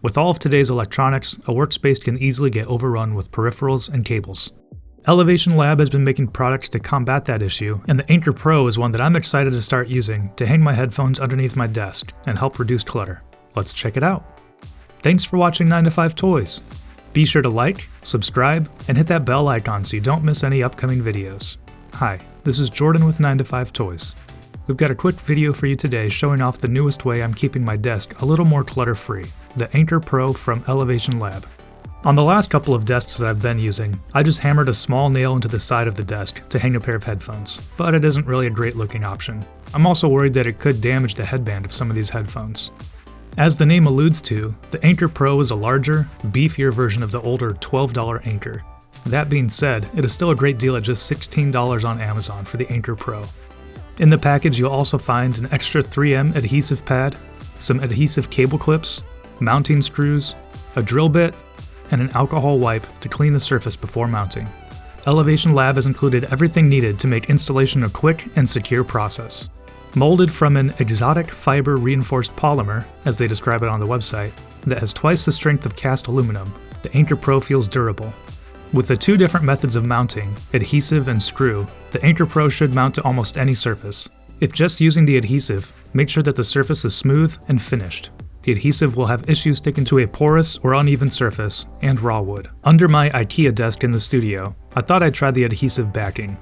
With all of today's electronics, a workspace can easily get overrun with peripherals and cables. Elevation Lab has been making products to combat that issue, and the Anchor Pro is one that I'm excited to start using to hang my headphones underneath my desk and help reduce clutter. Let's check it out. Thanks for watching 9 to 5 Toys. Be sure to like, subscribe, and hit that bell icon so you don't miss any upcoming videos. Hi, this is Jordan with 9 to 5 Toys. We've got a quick video for you today showing off the newest way I'm keeping my desk a little more clutter-free, the Anchor Pro from Elevation Lab. On the last couple of desks that I've been using, I just hammered a small nail into the side of the desk to hang a pair of headphones, but it isn't really a great looking option. I'm also worried that it could damage the headband of some of these headphones. As the name alludes to, the Anchor Pro is a larger, beefier version of the older $12 Anchor. That being said, it is still a great deal at just $16 on Amazon for the Anchor Pro. In the package, you'll also find an extra 3M adhesive pad, some adhesive cable clips, mounting screws, a drill bit, and an alcohol wipe to clean the surface before mounting. Elevation Lab has included everything needed to make installation a quick and secure process. Molded from an exotic fiber reinforced polymer, as they describe it on the website, that has twice the strength of cast aluminum, the Anchor Pro feels durable. With the two different methods of mounting, adhesive and screw, the Anchor Pro should mount to almost any surface. If just using the adhesive, make sure that the surface is smooth and finished. The adhesive will have issues sticking to a porous or uneven surface, and raw wood. Under my IKEA desk in the studio, I thought I'd try the adhesive backing.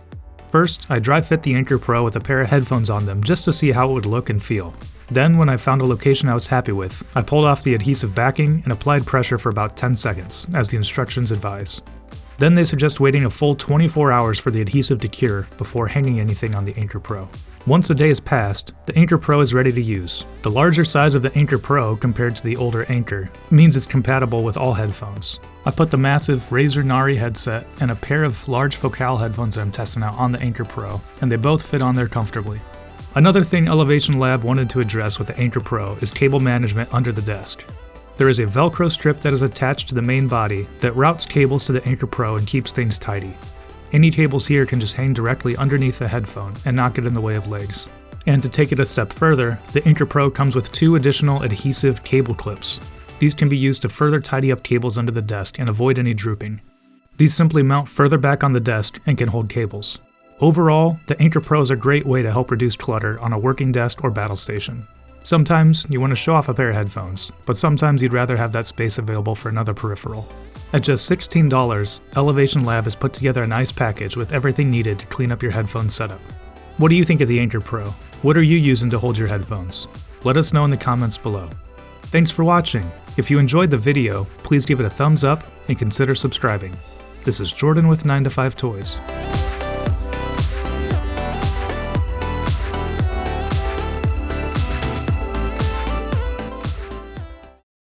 First, I dry fit the Anchor Pro with a pair of headphones on them just to see how it would look and feel. Then, when I found a location I was happy with, I pulled off the adhesive backing and applied pressure for about 10 seconds, as the instructions advise. Then they suggest waiting a full 24 hours for the adhesive to cure before hanging anything on the Anchor Pro. Once a day has passed, the Anchor Pro is ready to use. The larger size of the Anchor Pro compared to the older Anchor means it's compatible with all headphones. I put the massive Razer Nari headset and a pair of large Focal headphones that I'm testing out on the Anchor Pro, and they both fit on there comfortably. Another thing Elevation Lab wanted to address with the Anchor Pro is cable management under the desk. There is a Velcro strip that is attached to the main body that routes cables to the Anchor Pro and keeps things tidy. Any cables here can just hang directly underneath the headphone and not get in the way of legs. And to take it a step further, the Anchor Pro comes with 2 additional adhesive cable clips. These can be used to further tidy up cables under the desk and avoid any drooping. These simply mount further back on the desk and can hold cables. Overall, the Anchor Pro is a great way to help reduce clutter on a working desk or battle station. Sometimes you want to show off a pair of headphones, but sometimes you'd rather have that space available for another peripheral. At just $16, Elevation Lab has put together a nice package with everything needed to clean up your headphone setup. What do you think of the Anchor Pro? What are you using to hold your headphones? Let us know in the comments below. Thanks for watching. If you enjoyed the video, please give it a thumbs up and consider subscribing. This is Jordan with 9 to 5 Toys.